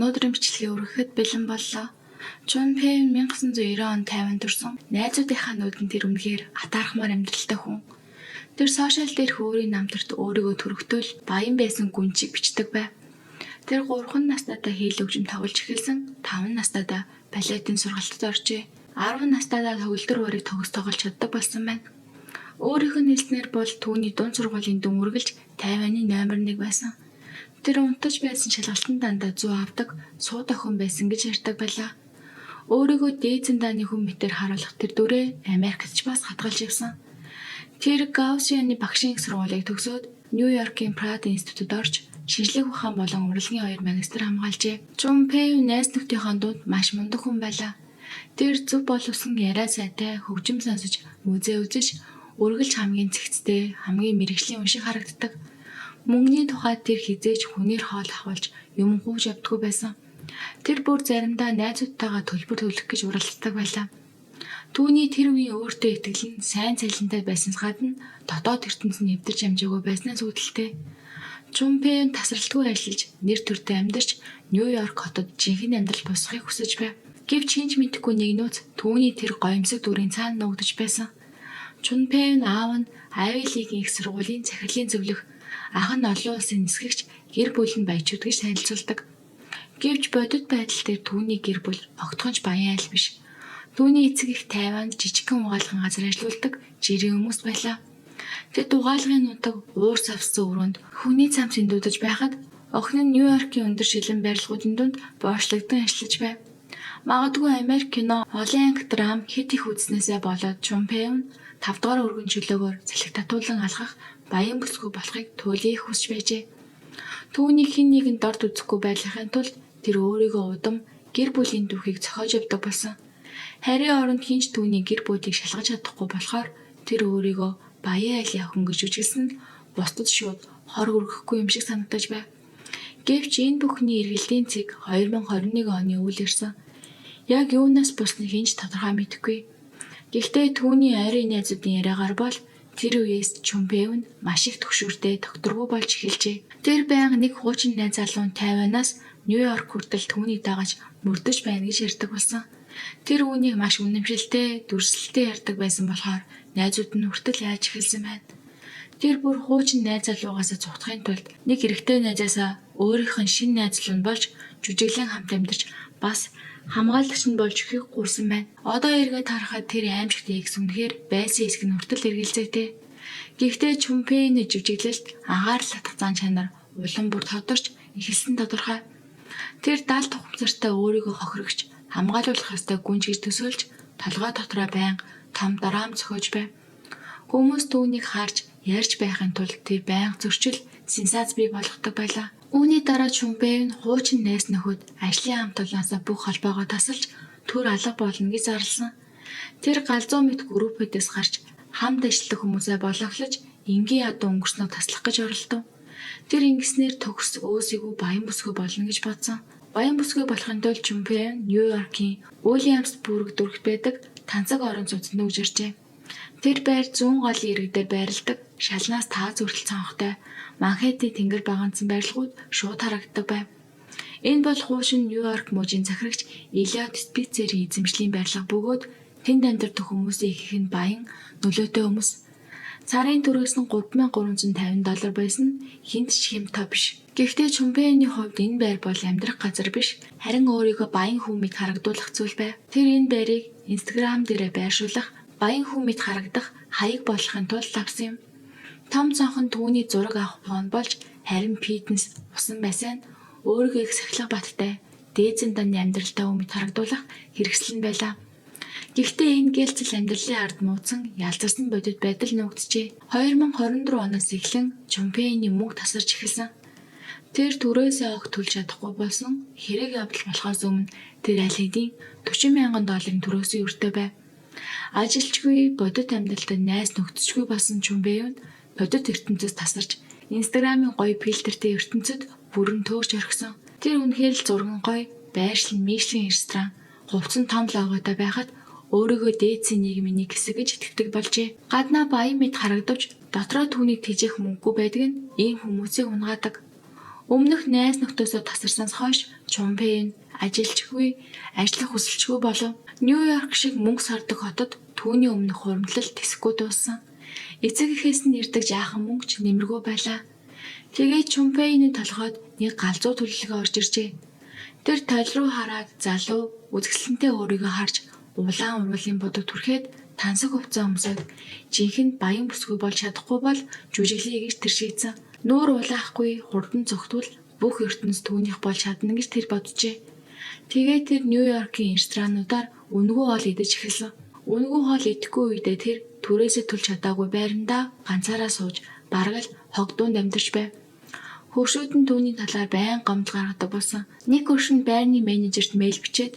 Өнөөдрийн бичлэгийг өргөхөд бэлэн боллоо. Чун Пэйн 1990 онд Тайванд төрсөн. Найзуудынхаа нүдэнд тэр үнэхээр атаархмаар амьдралтай хүн. Тэр сошиал дээрх өөрийн намтарт өөрийгөө төрөгтөөл баян байсан гүн чиг бичдэг байв. Тэр 3 настайдаа хийлөгжим тоглож эхэлсэн. 5 настайдаа балетын сургалтад оржээ. 10 настайдаа төгөлдөр барыг тоглож чаддаг болсон байна. Өөрийнх нь хэлснээр бол түүний дунд сургуулийн дүн үргэлж Тайваны номер 1 байсан. Тэр унтаж байсан шалгалтын дандаа 100 авдаг, сууд охин байсан гэж ярьдаг байлаа. Өөрийгөө дээд зэндааны хүн мэтээр харуулах тэр дүрээ Америкт ч бас хадгалж явсан. Тэр Гаусианы багшийн сургуулийг төгсөөд Нью-Йоркийн Прад институтад орж шинжлэх ухаан болон урлагийн 2 магистр хамгаалжээ. Чун Пэйн найз нөхдийнхөө дунд маш мундаг хүн байлаа. Тэр зөв боловсон яриа сайтай, хөгжим сонсож, музей үзэж, үргэлж хамгийн цэгцтэй, хамгийн мэрэгжлийн уншиг харагддаг. Мөнгөний тухайд тэр хизээж хүнээр хоол ахуулж юм гууж явдаггүй байсан. Тэр бүр заримдаа найзуудтайгаа төлбөр төлөх гэж уралддаг байлаа. Түүний тэр үеийн өөртөө итгэл нь сайн цалинтай байснаас гадна дотоод ертөнцийн нэвтэрч амжаагүй байснаас үүдэлтэй. Чун Пэйн тасралтгүй ажиллаж, нэр төртэй амьдарч, Нью-Йорк хотод жинхэнэ амьдрал босхийг хүсэж байв. Гэвч хинж мэдэхгүй нэг нууц түүний тэр гоёмсог дүрийн цаана нуугдаж байсан. Чун Пэйн аав нь Ivy League-ийн их сургуулийн захирлын зөвлөх, ах нь олон улсын нисгэгч гэр бүл нь баячууд гэж танилцуулдаг. Гэвч бодит байдал дээр түүний гэр бүл огтхонч баян айл биш. Түүний эцэг их Тайванд жижигхэн угаалгын газар ажиллаулдаг жирийн хүмүүс байлаа. Тэд угаалгын нутаг уурс авсан өрөөнд хүний цамц эндүүдэж байхад охин нь Нью-Йоркийн өндөр шилэн барилгуудын дунд боочлогдсон ажиллаж байв. Магадгүй Америк кино, олон анги драм хэд их үзснээсээ болоод Чун Пэйн 5 дугаар өргөн чөлөөгөөр салхи татуулан алхах баян бүсгүй болохыг туйлын хүсэж байжээ. Түүний хэн нэгэнд дорд үзэхгүй байхын тулд тэр өөрийгөө удам гэр бүлийн дүүхийг зохиож явдаг болсон. Харийн оронд хинч түүний гэр бүлийг шалгаж чадахгүй болохоор тэр өөрийгөө баян айлын охин гэж үжиглсэн нь бусдад шууд хор өргөхгүй юм шиг санагдаж байв. Гэвч энэ бүхний эргэлтийн цэг 2021 оны үйл ирсэн. Яг юунаас бусныг хинч тодорхой мэдэхгүй. Гэхдээ түүний ойрын найзуудын яриагаар бол тэр үеэс Чун Пэйн маш их төгшүүртэй докторгүй болж эхэлжээ. Тэр байнга нэг хуучин найз залуу Тайванаас Нью-Йорк хүртэл түүнийг дагаж мөрдөж байна гэж ярьдаг болсон. Тэр үүнийг маш үнэмшилтэй, дүрслэлтэй ярьдаг байсан болохоор найзууд нь хүртэл яаж эхэлсэн байна. Тэр бүр хуучин найз залуугаас цухтахын тулд нэг эрэгтэй найзаасаа өөрийнх нь шинэ найз залуу нь болж жүжиглэн хамт амьдарч бас хамгаалагч нь болж өгөхийг гуйсан байна. Одоо эргээд харахад тэр аимшигт X үнэхээр байсан хэсэг нь хүртэл эргэлзээтэй. Гэхдээ Чун Пэйний жүжиглэлд анхаарал татах зан чанар улам бүр тодорч эхэлсэн тодорхой. Тэр 70 тухамсартай өөрийгөө хохирогч хамгаалуулах ёстой гүнж гэж төсөөлж толгой дотроо байнга том драам зохиож байв. Хүмүүс түүнийг харж ярьж байхын тулд тэр байнга зөрчил, сенсац бий болгодог байлаа. Үүний дараа Чун Пэйн хуучин найз нөхөд ажлын хамт олонсоо бүх холбоогоо тасалж төр алга болно гэж зарласан. Тэр галзуу мэт группүүдээс гарч хамт ажиллах хүмүүсээ болгоглож энгийн ядуу өнгөрснөө таслах гэж оролдов. Тэр ингэснээр төгс өөсийгөө баян бүсгүй болно гэж бодсон. Баян бүсгүй болохын тулд Чун Пэйн Нью-Йоркийн Уильямсбург дүрэгт байдаг танцаг орон зүйд нүүж иржээ. Тэр байр зүүн голын ирэг дээр байрладаг, шалнаас таа зүртэл цонхтой Манхэттен тэнгэр баганцсан байрлалууд шууд харагддаг байв. Энэ бол хуучин Нью-Йорк мужийн захирагч Элиот Спицерийн эзэмшлийн байрлал бөгөөд тэнд амьдардаг хүмүүсийн ихэнх нь баян, нөлөөтэй хүмүүс. Сарын түрээс нь $3,350 байсан нь хинт ч хэмтээ биш. Гэхдээ Чун Пэйний хувьд энэ байр бол амьдрах газар биш, харин өөрийгөө баян хүн мэт харагдуулах зүйл байв. Тэр энэ байрыг Instagram дээрээ байршуулах, баян хүн мэт харагдах хаяг болохын тулд авсан юм. Том цонхон түүний зураг авах фон болж харин фитнес, усан бассейн, өөрийгөө их сахилга баттай, дээд зэндааны амьдралтай хүн мэт харагдуулах хэрэгсэл нь байлаа. Гэхдээ энэ гэлцэл амьдралын ард мууцсан ялзарсан бодит байдал нуугджээ. 2024 оноос эхлэн Чун Пэйний мөнгө тасарч эхэлсэн. Тэр түрээсээ огт төлж чадахгүй болсон хэрэг явдал болохоос өмнө тэр аль хэдийн $40,000 төрөөсөө өртөө байв. Ажилчгүй бодит амьдралтай найз нөхдөжгүй болсон Чун Пэйн бодит ертөнцөөс тасарч Instagram-ын гоё фильтртэй ертөнцөд бүрэн төөрч орхисон. Тэр үнэхээр л зурган гоё, байршил Мишлийн ресторан, хувцсан том логотой байхад өөрийгөө дээдсийн нийгмийн нэг хэсэг гэж итгэдэг болжээ. Гаднаа баян мэд харагдавч дотроо түүнийг тэжээх мөнгөгүй байдаг нь ийм хүмүүсийг унгаадаг. Өмнөх найз нөхдөөсөө тасарсанаас хойш Чумпейн ажилчгүй, ажиллах хүсэлчгүй болов. Нью-Йорк шиг мөнгө сардаг хотод түүний өмнөх хуримтлал тэсэхгүй дууссан. Эцэг эхээс нь ирдэг жаахан мөнгө ч нэмэргүй байлаа. Тэгээд Чумпейний толгойд нэг галзуу төлөлгөө орж иржээ. Тэр толь руу хараад залуу үзэсгэлэнтэй өөрийгөө харж улаан уруулын бодог түрхээд тансаг хувцас өмсөд жинхэнэ баян бүсгүй болж чадахгүй бол жүжиглэе гэж тэр шийдсэн. Нүүр улаахгүй хурдан зүгтвэл бүх ертөнц түүнийх болж чадна гэж тэр боджээ. Тэгээд тэр Нью-Йоркийн ресторануудаар үнэгүй хоол идэж эхэлсэн. Үнэгүй хоол идэхгүй үедээ тэр түрээсээ төлж чадаагүй байрандаа ганцаараа сууж бараг л хогдуунд амьдарч байв. Хөршүүд нь түүний талаар байн гомдол гаргадаг болсон. Нэг хөршөнд байрны менежерт мэйл бичээд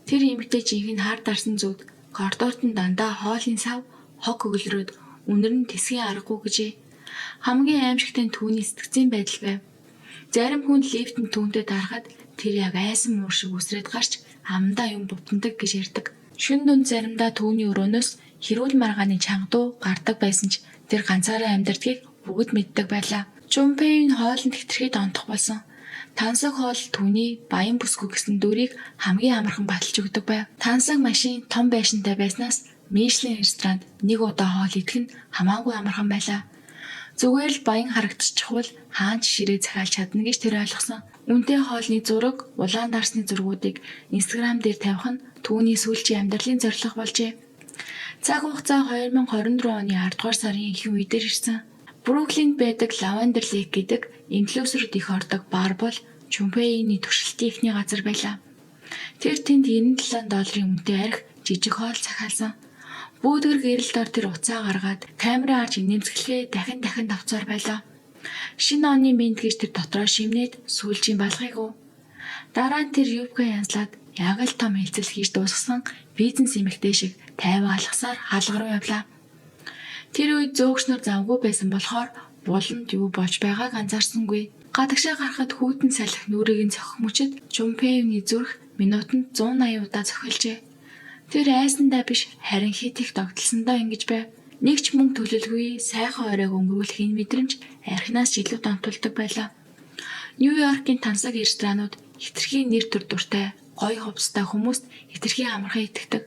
тэр эмэгтэй жинхэнэ хар дарсан зүуд коридорт нь дандаа хоолын сав хог хөглөрөөд үнэр нь тэсгийн аргагүй гэжээ. Хамгийн аимшигтай нь түүний сэтгцийн байдал байв. Зарим хүн лифтэнд түүнтэй дарахад тэр яг айсан муур шиг үсрээд гарч амдаа юм бутандаг гэж ярьдаг. Шүн дунд заримдаа түүний өрөөнөөс хэрүүл маргааны чангадуу гардаг байсан ч тэр ганцаараа амьдардгийг бүгд мэддэг байлаа. Чумпейн хоолнд хэтэрхий донтох болсон. Тансаг хоол түүний баян бүсгүй гэсэн дүрийг хамгийн амархан баталж өгдөг байв. Тансаг машин том байшинтай байснаас Мишлен ресторанд нэг удаа хоол идэх нь хамаагүй амархан байлаа. Зүгээр л баян харагдчихвал хаанч ширээ захиалж чадна гэж тэр ойлгосон. Үнэтэй хоолны зураг, улаан дарсны зургуудыг Instagram дээр тавих нь түүний сүүлчийн амьдралын зорилго болжээ. Цаг хугацаа 2024 оны 10 дугаар сарын ихэнх үедэр ирсэн. Бруклинд байдаг Lavender Lake гэдэг инфлюенсерүүд их ордог бар бол Чумпейний туршилтын ихний газар байлаа. Тэр тэнд $97 үнэтэй арх жижиг хоол захиалсан. Бүүдгэр гэрэлдээр тэр уцаа гаргаад камераа харж нэмсгэлээ дахин давцаар байлаа. Шинэ оны минт гэж тэр дотроо шимнээд сүүлчийн балгыг. Дараа нь тэр юбка янзлаад яг л том хэлцэл хийж дуусгасан бизнес эмэгтэй шиг тайван алгасаар хаалга руу явлаа. Тэр үед зөөгч нар завгүй байсан болохоор буланд юу болж байгааг анзаарсангүй. Гадагшаа гарахад хүүтэн салхи нүрийг нь цохих мөчөд Чумпейний зүрх минутанд 180 удаа цохилжээ. Тэр айсандаа биш харин хит их догтлсондоо ингэж байв. Нэг ч мөнгө төлөлгүй сайхан оройг өнгөрүүлэх энэ мэдрэмж архинаас илүү донтолдог байлаа. Нью-Йоркийн тансаг ресторанууд хэтэрхий нэр төр дуртай, гоё хувцастай хүмүүст хэтэрхий амархан итгэдэг.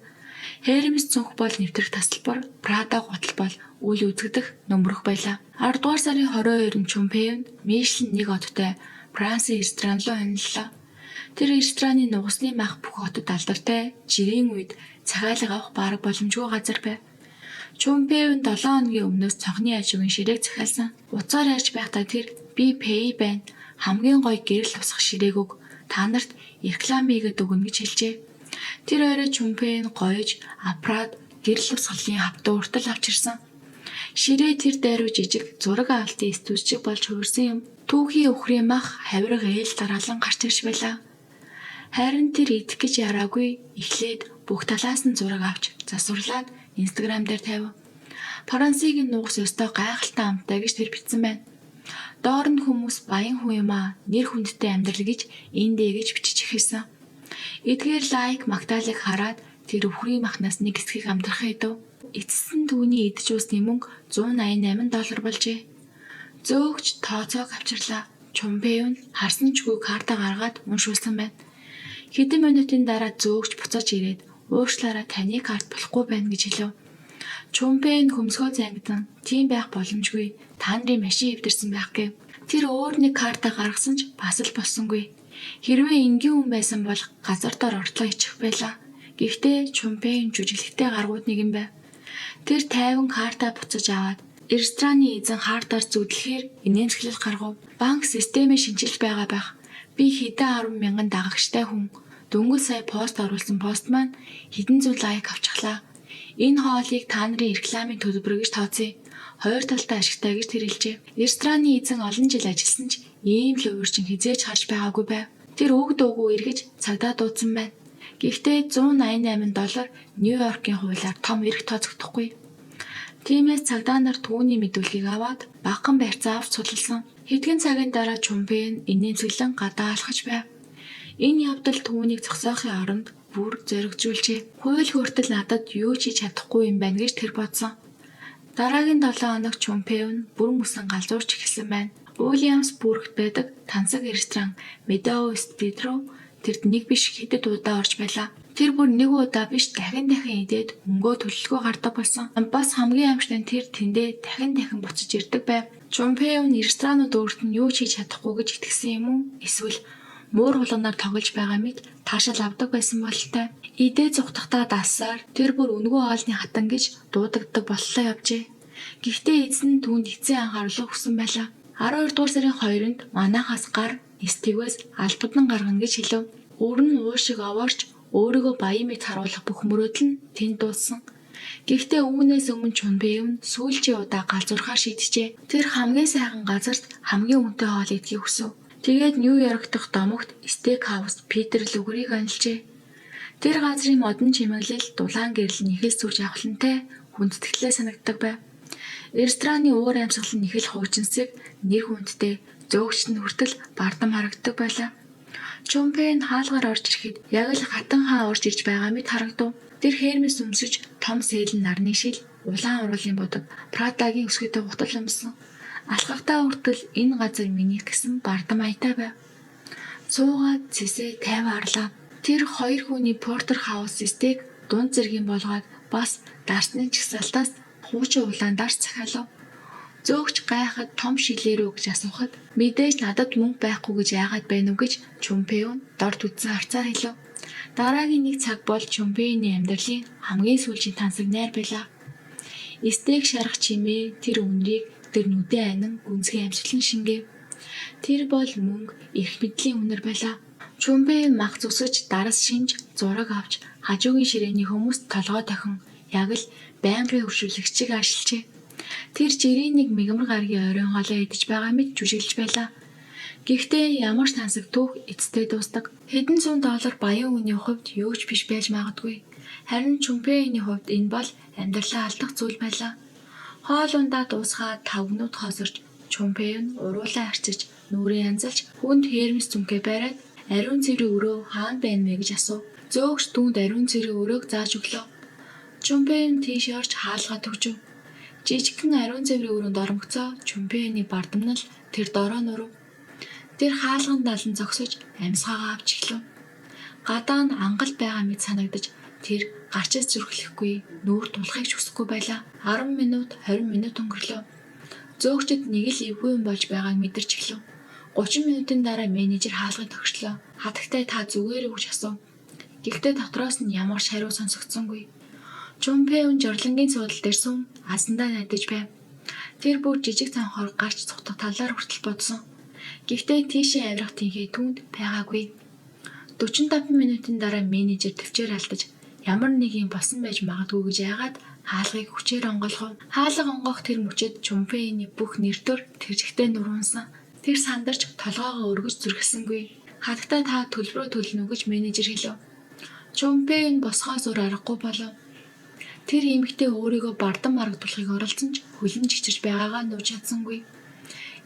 Hermes цүнх бол нэвтрэх тасалбар, Prada гутал бол үл үзэгдэх нөмрөх байлаа. 10 дугаар сарын 22-нд Чумпейн Мишлен нэг одтой Францын ресторан руу хөндлөлөө. Тэр рестораны нугасны мах бүх хотод алдартай, жирийн үед цагаалга авах бараг боломжгүй газар байв. Чумпейн 7 хоногийн өмнөөс цонхны аживын ширээг захиалсан. Уцаар ярьж байхдаа тэр би Пэй байна. Хамгийн гоё гэрэл усах ширээг өг. Та нарт реклам хийгээд өгнө гэж хэлжээ. Тэр орой Чумпейн гоёж аппарат гэрэл усгалын хавтаа уртал авч ирсэн. Ширээ тэр дайруу жижиг зураг авалтын студичиг болж хөрсөн юм. Түүхийн өхрийн мах хавирга ээл дараалан гарч ирж байлаа. Харин тэр идэх гэж яраагүй эхлээд бүх талаас нь зураг авч засварлаад Instagram дээр тавив. Францыг нугас ёстой гайхалтай амтай гэж тэр бичсэн байна. Доор нь хүмүүс баян хүн юм аа, нэр хүндтэй амьдрал гэж эндээ гэж бичиж эхэлсэн. Эдгээр лайк магтаалыг хараад тэр өхрийн махнаас нэг хэсгийг амтрах идэв. Эцэст нь түүний идэж уусны мөнгө $188 болжээ. Зөөгч тооцоог авчирлаа. Чумпейн харсанчгүй карта гаргаад уншуулсан байна. Хэдэн минутын дараа зөөгч буцаж ирээд уушлаараа таны карт болохгүй байна гэж хэлв. Чумпейн хөмсгөө зангидан тийм байх боломжгүй. Та нарын машин эвдэрсэн байх гэв. Тэр өөр нэг карта гаргасан ч бас л болсонгүй. Хэрвээ энгийн хүн байсан бол газар дор ортлоо ичих байлаа. Гэхдээ Чумпейн жүжиглэхтэй гаргууд нэг юм байв. Тэр 50 карта буцаж аваад рестораны эзэн хаартаар зүудлэхээр инээмсэглэл гаргав. Банк системээ шинжилж байгаа байх. Би хэдэн 10 мянган дагагчтай хүн. Дөнгөж сая пост оруулсан пост маань хэдэн зуун лайк авчихлаа. Энэ хоолыг та нарын рекламын төлбөр гэж тооцъё. Хоёр талтай ашигтай гэж тэр хэлжээ. Рестораны эзэн олон жил ажилласан ч ийм л өөрчлөн хизээж харж байгаагүй байв. Тэр өг дуугүй эргэж цагдаа дуудсан байна. Гэхдээ $188 Нью-Йоркийн хуулиар том эрх тооцогдохгүй. Тиймээс цагдаа нар түүний мэдүүлгийг аваад багхан барьцаа авч судалсан. Хэдхэн цагийн дараа Чумпейн инээмсэглэн гадаа алхаж байв. Энэ явдал түүнийг зогсоохын оронд бүр зоригжуулжээ. Хууль хүртэл надад юу ч хийж чадахгүй юм байна гэж тэр бодсон. Дараагийн 7 хоног Чумпейн бүр мөсөн галзуурч эхэлсэн байна. Уильямс бүрэгт байдаг тансаг ресторан Meadow Street руу тэрд нэг биш хэдэд удаа орж байлаа. Тэр бүр нэг удаа биш дахин идээд мөнгөө төлөлгөө гардаг болсон. Бас хамгийн аимшигт нь тэр тэндээ дахин буцаж ирдэг байв. Чунпэйн ресторанууд өөрт нь юу ч хийж чадахгүй гэж итгэсэн юм уу? Эсвэл муур хулганаар тоглож байгаа мэт таашаал авдаг байсан бололтой. Идээ зүхтахтаа дассаар тэр бүр өнгөө оолны хатан гэж дуудагддаг боллоо явжээ. Гэхдээ эзэн нь түүнд эцсийн анхаарлаа өгсөн байлаа. 12 дугаар сарын 2-нд манайхаас гар стивээс албадан гаргана гэж хэлв. Өөр нь уушиг овоорч өөрийгөө баян мэт харуулах бүх мөрөөдөл нь тэнд дууссан. Гэхдээ үүнээс өмнө Чунпэйн сүүлчийн удаа галзуурхаар шийджээ. Тэр хамгийн сайхан газарт хамгийн үнэтэй хоол идхийг хүсв. Тэгээд Нью-Йорк дахь домогт стейк хаус Питер Лүгрийг анилжээ. Тэр газрын модон чимэглэл дулаан гэрэл нь их л сүрж авахлантай хүндэтгэлээ санагддаг байв. Рестораны уур амьсгал нь их л хуучинсэг нэр хүндтэй зөөгч нь хүртэл бардам харагддаг байлаа. Чунпэйн хаалгаар орж ирэхэд яг л хатан хаан орж ирж байгаа мэт харагдав. Тэр Хермес өмсөж том сээлэн нарны шил улаан уруулын бодог Прадагийн өсгөтэй гутал өмсөн. Алхахтаа хүртэл энэ газар миний гэсэн бардам аятай байв. Цуугаад цэсээ тайваарлаа. Тэр хоёр хүний портер хаус стейк дунд зэргийн болгоод бас дарсны чагсаалтаас хуучин улаан дарс захиалав. Зөөгч гайхад том шилээрөө гэж асуухад мэдээж надад мөнгө байхгүй гэж яагаад байна уу гэж Чунпэйн дорд үдсэн харцаар хэлв. Дараагийн нэг цаг бол Чунпэйний амьдралын хамгийн сүүлийн тансаг найр байлаа. Стейк шарах чимээ тэр үнрийг тэр нүдэн анин гүнзгий амжилтлан шингээв. Тэр бол мөнгө их мэдлийн үнэр байлаа. Чунпэйн мах зүсгэж дараас шинж зураг авч хажуугийн ширээний хүмүүст толгой тохин яг л байнгын хөвшүүлэгчийг ашиглажээ. Тэр жирийн нэг мигмар гаргийн оройн хоолой идэж байгаа мэт жүжиглэж байлаа. Гэхдээ ямар ч тансаг түүх эцтэй дуустдаг. Хэдэн зуун доллар баян үний хувьд юу ч биш байж магадгүй. Харин Чунпэйний хувьд энэ бол амьдралаа алдах зүйл байлаа. Хоол ундаа дуусгаад 5 минут хосорч Чунпэйн уруулаа арчиж нүрээ янзалж хүнд Хермес зүнхээ бариад ариун цэврийн өрөө хаана байна вэ гэж асуув. Зөөгч түүнд ариун цэврийн өрөөг зааж өглөө. Чунпэйн тийш орж хаалгаа төгжөв. Жижигхэн ариун цэврийн өрөөнд ормогцоо Чунпэйний бардамнал тэр дороо нурав. Тэр хаалган далан зогсож амьсгаагаа авч эхлэв. Гадаа нь ангал байгаа мэт санагдаж тэр гарчаас зүрхлэхгүй нүүр тулахыг ч хүсэхгүй байлаа. 10 минут 20 минут өнгөрлөө. Зөөгчд нэг л эвгүй юм болж байгааг мэдэрч эхлэв. 30 минутын дараа менежер хаалгыг тогшлоо. Хатагтай та зүгээр үү гэж асуув. Гэхдээ дотроос нь ямар ч хариу сонсогдсонгүй. Чунпэйн жорлонгийн суудал дээр сум асандаа найдаж байв. Тэр бүр жижиг цанхоор гарч цухтах талаар хүртэл бодсон. Гэхдээ тийшээ авирах тэнхээ түүнд байгаагүй. 45 минутын дараа менежер төвчээр алдаж ямар нэг юм болсон байж магадгүй гэж яагаад хаалгыг хүчээр онгойлгов. Хаалга онгоох тэр мөчөд Чунпэйний бүх нэртөр тэржигтэй нуруусан. Тэр сандарч толгоогоо өргөж зүрхсэнгүй. Хатагтай та төлбөрөө төлнө үү гэж менежер хэлв. Чунпэйн босгоо зур аргагүй болов. Тэр эмэгтэй өөрийгөө бардам харагдуулахыг оролцсон ч хөлн жигчирч байгаагаа нууж чадсангүй.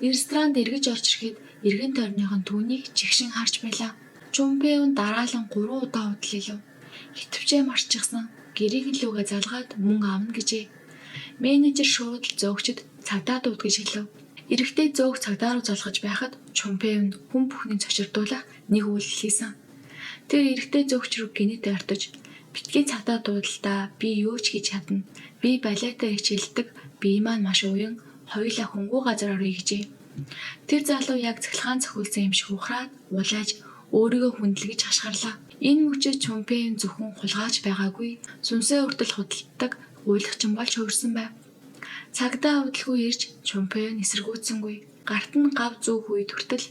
Ресторанд эргэж орж ирэхэд эргэн тойрных нь түүнийг жигшин харж байлаа. Чунпэйн дараалан 3 удаа хөдлөлөв. Хитвчээ марчихсан. Гэрийг нь лүгээ залгаад мөнгө авна гэжээ. Менежер шууд л зөөгчд цагдаа дууд гэж хэлв. Эрэгтэй зөөгч цагдаа руу залгаж байхад Чунпэйн хүн бүхнийг цочирдуулах нэг үйлдэл хийсэн. Тэр эрэгтэй зөөгч рүү гинэт ортож битгий цагдаа дуудалтаа би юу ч хийж чадна. Би балетаар хичээлдэг. Би маань маш уян хоёулаа хөнгүү газар орё гэжээ. Тэр залуу яг цахилгаан цохиулсан юм шиг ухраад улааж өөрийгөө хүндлэгэж хашгирлаа. Энэ мөчөд Чунпэйн зөвхөн хулгайч байгаагүй сүнсээ хүртэл худалддаг уйлахчин болж хувирсан байв. Цагдаа удалгүй ирж Чунпэйн эсэргүүцсэнгүй. Гарт нь гав зүүх үед хүртэл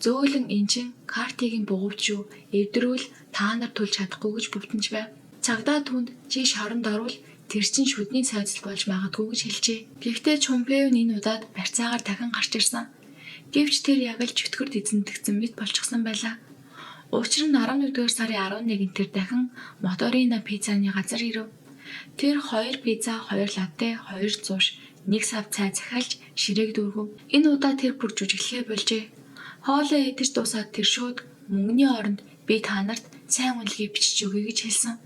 зөөлөн энчин картигийн бугуувч юу эвдрүүл та нар төлж чадахгүй гэж бөвтөнж байв. Цагдаа түнд чи шоронд орвол тэр чин шүдний сайдл болж магадгүй гэж хэлжээ. Гэхдээ Чунпэйн энэ удаад барьцаагаар дахин гарч ирсэн. Гэвч тэр яг л чөтгөр эзэмдэгцэн мэт болчихсон байлаа. Учир нь 11-р сарын 11-нд тэр дахин моторина пиццаны газар ирэв. Тэр 2 пицца, 2 латте, 2 зууш, 1 сав цай захиалж ширээг дүүргэв. Энэ удаа тэр бүр жүжиглэхээ болжээ. Хоолоо идэж дуусаад тэр шууд мөнгөний оронд би та нарт сайн үнэлгээ бичиж өгье гэж хэлсэн.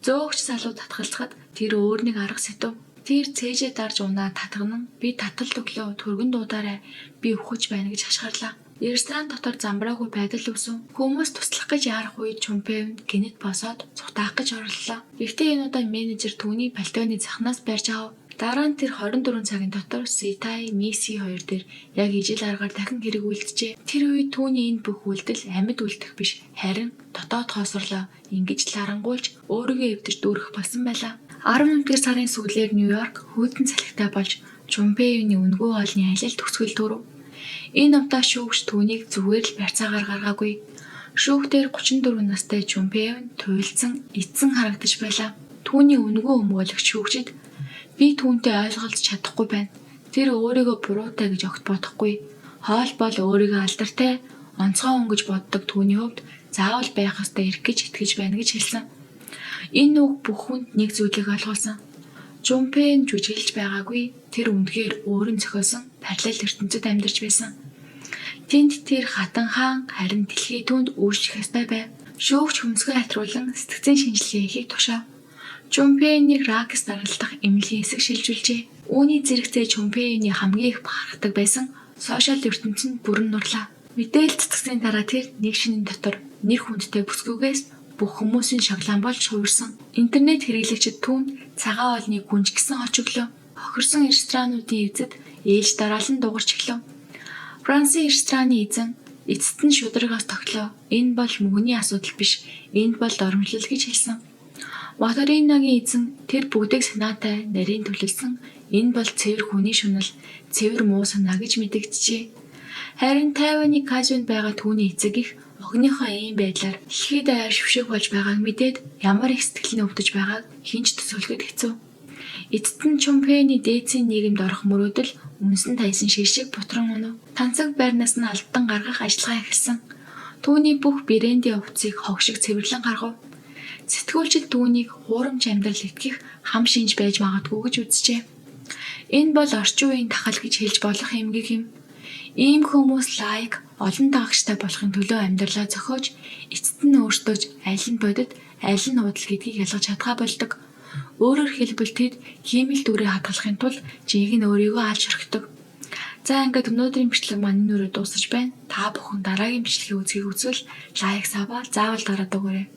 Зөөгч залуу татгалзахад тэр өөр нэг арга сэтв. Тэр цээжээ дарж унаа татган би татал төглөө түргэн дуудаарай би өвхөж байна гэж хашгирлаа. Ресторан дотор замбраагүй байдал үүсэн. Хүмүүс туслах гэж яарах үед Чүнпэйвэнд гинэт босоод цухтаах гэж орлоо. Гэхдээ энэ удаа менежер түүний пальтооны захнаас барьж авав. Дараа нь тэр 24 цагийн дотор Ситай, Миси хоёр дээр яг ижил аргаар дахин хэрэг үлджээ. Тэр үед түүний энэ бүх үйлдэл амьд үлдэх биш, харин дотоод хоосорлоо. Ингэж ларангуйлж өөрийгөө эвдэрч дүүрэх болсон байлаа. 11-р сарын сүүлээр Нью-Йорк хүйтэн салхитай болж Чүнпэйвэний үнгүү хоолны аялал төгсгөл төрөв. Энэ номтой шүүгч түүнийг зүгээр л барьцаагаар гаргаагүй. Шүүхтэр 34 настай Чүнпэйвэн туйлдсан, эцсэн харагдаж байлаа. Түүний үнгүү өмгөөлөгч шүүгчид би түүнтэй ойлголцож чадахгүй байна. Тэр өөрийгөө буруутай гэж огт бодохгүй. Хоол бол өөрийгөө алдартай, онцгой хүн гэж боддог түүний хувьд заавал байх ёстой эрх гэж итгэж байна гэж хэлсэн. Энэ үг бүх хүнд нэг зүйлийг ойлгуулсан. Чүнпэйвэн жүжиглэж байгаагүй. Тэр үнэхээр өөрийн зохиосон параллел ертөнцид амьдарч байсан. Тэнд тэр хатан хаан харин дэлхий түнд өөрчлөх ёстой байв. Шүүгч хөмсгөө хатруулан сэтгцийн шинжилгээ хийхийг тушаав. Чүнпэйвэнийг ракс даргалдах эмнэлгийн хэсэг шилжүүлжээ. Үүний зэрэгцээ Чүнпэйвэний хамгийн их бахархдаг байсан сошиал ертөнцөнд бүрэн нурлаа. Мэдээлэл цэцгсийн дараа тэр нэг шинийн дотор нэр хүндтэй бүсгүйгээс бүх хүмүүсийн шоглоон болж хуурсан. Интернет хэрэглэгчид түүнд цагаан олны гүнж гисэн хоч өглөө. Хохирсон ресторануудын эзэд ээлж дараалан дугарч эхлэв. Францын рестораны эзэн эцэст нь шударгаас тоглоо. Энэ бол мөнгөний асуудал биш. Энд бол доромжлол гэж хэлсэн. Моториногийн эзэн тэр бүгдийг санаатай нарийн төлөвлөсөн. Энэ бол цэвэр хүний шунал, цэвэр муу санаа гэж мэдэгджээ. Харин Тайваны казинд байгаа түүний эцэг их огныхоо ийм байдлаар дэлхийд даяар шившиг болж байгааг мэдээд ямар их сэтгэл нь өвдөж байгааг хинч төсөөлөхөд хэцүү. Эцэст нь Чүнпэйвэний дээдсийн нийгэмд орох мөрөөдөл үнсэн тайсан шишиг бутран өнөв. Танцаг байрнаас нь алдан гаргах ажиллагаа эхэлсэн. Түүний бүх брендийн хувцсыг хогшиг цэвэрлэн гаргав. Сэтгүүлчид түүнийг хуурамч амьдрал итгэх хам шинж байж магадгүй гэж үзжээ. Энэ бол орчин үеийн тахал гэж хэлж болох эмгэг юм. Ийм хүмүүс лайк, олон дагагчтай болохын төлөө амьдралаа зохиож, эцэст нь өөртөө аль нь бодит, аль нь худал гэдгийг ялгаж чадгаа болдог. Өөрөөр хэлбэл тэд хиймэл дүрээ хадгалахын тулд жинхэнэ нь өөрийгөө алж орхидог. За ингээд өнөөдрийн бичлэг маань энэ үрээ дуусаж байна. Та бүхэн дараагийн бичлэгийн үзгийг үзвэл лайк саваа заавал дараад өгөөрэй.